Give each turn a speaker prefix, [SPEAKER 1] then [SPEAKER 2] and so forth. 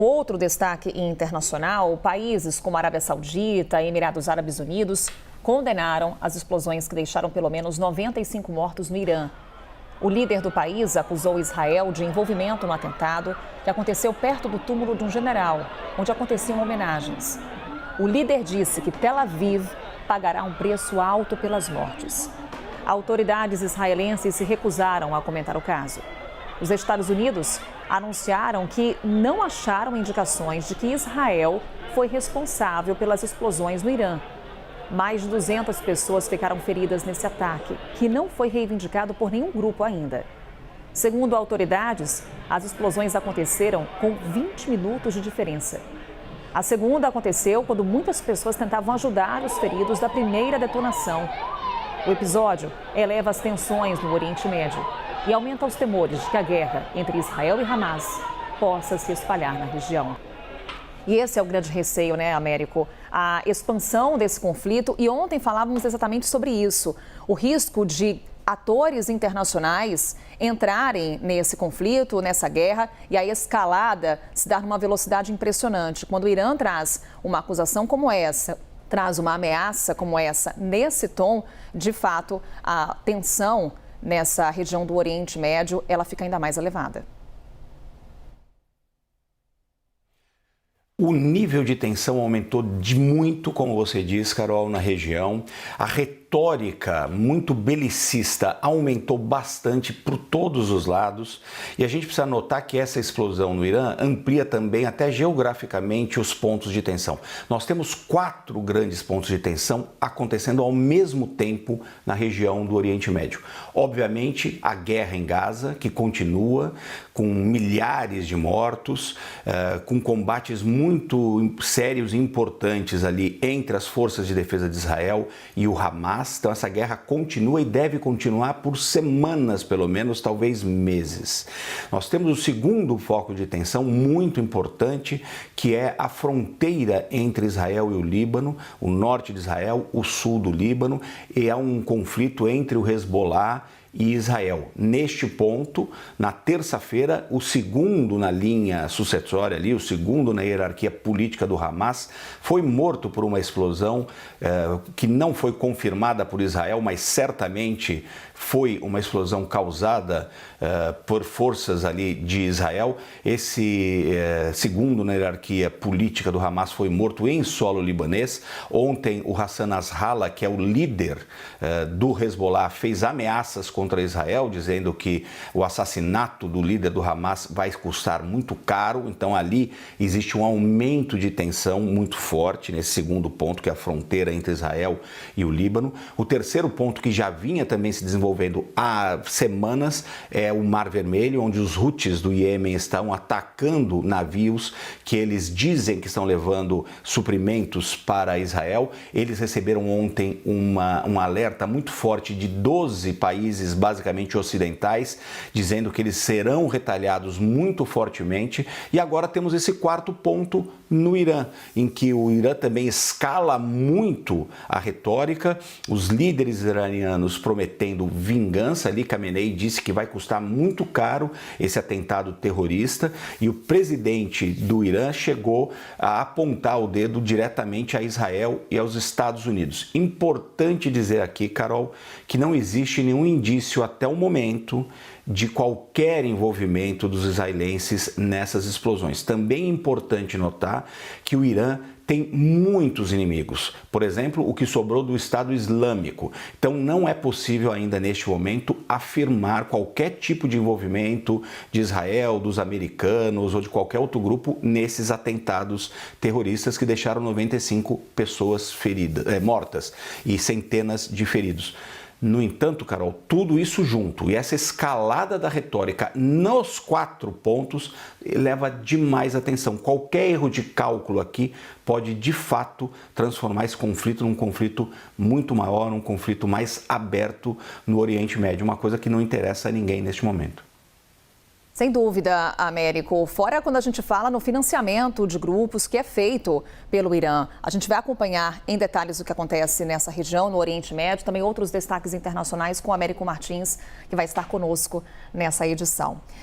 [SPEAKER 1] Outro destaque internacional, países como Arábia Saudita e Emirados Árabes Unidos condenaram as explosões que deixaram pelo menos 95 mortos no Irã. O líder do país acusou Israel de envolvimento no atentado que aconteceu perto do túmulo de um general, onde aconteciam homenagens. O líder disse que Tel Aviv pagará um preço alto pelas mortes. Autoridades israelenses se recusaram a comentar o caso. Os Estados Unidos anunciaram que não acharam indicações de que Israel foi responsável pelas explosões no Irã. Mais de 200 pessoas ficaram feridas nesse ataque, que não foi reivindicado por nenhum grupo ainda. Segundo autoridades, as explosões aconteceram com 20 minutos de diferença. A segunda aconteceu quando muitas pessoas tentavam ajudar os feridos da primeira detonação. O episódio eleva as tensões no Oriente Médio e aumenta os temores de que a guerra entre Israel e Hamas possa se espalhar na região. E esse é o grande receio, né, Américo? A expansão desse conflito. E ontem falávamos exatamente sobre isso. O risco de atores internacionais entrarem nesse conflito, nessa guerra, e a escalada se dar numa velocidade impressionante. Quando o Irã traz uma acusação como essa, traz uma ameaça como essa, nesse tom, de fato, a tensão nessa região do Oriente Médio, ela fica ainda mais elevada.
[SPEAKER 2] O nível de tensão aumentou de muito, como você diz, Carol, na região. A retórica muito belicista aumentou bastante por todos os lados. E a gente precisa notar que essa explosão no Irã amplia também até geograficamente os pontos de tensão. Nós temos 4 grandes pontos de tensão acontecendo ao mesmo tempo na região do Oriente Médio. Obviamente, a guerra em Gaza, que continua com milhares de mortos, com combates muito sérios e importantes ali entre as forças de defesa de Israel e o Hamas. Então essa guerra continua e deve continuar por semanas, pelo menos, talvez meses. Nós temos o segundo foco de tensão muito importante, que é a fronteira entre Israel e o Líbano, o norte de Israel, o sul do Líbano, e é um conflito entre o Hezbollah e Israel. Neste ponto, na terça-feira, o segundo na linha sucessória ali, o segundo na hierarquia política do Hamas, foi morto por uma explosão que não foi confirmada por Israel, mas certamente foi uma explosão causada por forças ali de Israel. Esse segundo na hierarquia política do Hamas foi morto em solo libanês. Ontem, o Hassan Nasrallah, que é o líder do Hezbollah, fez ameaças contra Israel, dizendo que o assassinato do líder do Hamas vai custar muito caro. Então ali existe um aumento de tensão muito forte nesse segundo ponto, que é a fronteira entre Israel e o Líbano. O terceiro ponto, que já vinha também se desenvolvendo há semanas, é o Mar Vermelho, onde os Houthis do Iêmen estão atacando navios que eles dizem que estão levando suprimentos para Israel. Eles receberam ontem um alerta muito forte de 12 países basicamente ocidentais, dizendo que eles serão retalhados muito fortemente. E agora temos esse quarto ponto no Irã, em que o Irã também escala muito a retórica, os líderes iranianos prometendo vingança. Ali Khamenei disse que vai custar muito caro esse atentado terrorista, e o presidente do Irã chegou a apontar o dedo diretamente a Israel e aos Estados Unidos. Importante dizer aqui, Carol, que não existe nenhum indício até o momento de qualquer envolvimento dos israelenses nessas explosões. Também é importante notar que o Irã tem muitos inimigos, por exemplo, o que sobrou do Estado Islâmico. Então não é possível ainda neste momento afirmar qualquer tipo de envolvimento de Israel, dos americanos ou de qualquer outro grupo nesses atentados terroristas que deixaram 95 pessoas mortas e centenas de feridos. No entanto, Carol, tudo isso junto e essa escalada da retórica nos 4 pontos leva demais atenção. Qualquer erro de cálculo aqui pode, de fato, transformar esse conflito num conflito muito maior, num conflito mais aberto no Oriente Médio, uma coisa que não interessa a ninguém neste momento.
[SPEAKER 1] Sem dúvida, Américo. Fora quando a gente fala no financiamento de grupos que é feito pelo Irã. A gente vai acompanhar em detalhes o que acontece nessa região, no Oriente Médio, também outros destaques internacionais com o Américo Martins, que vai estar conosco nessa edição.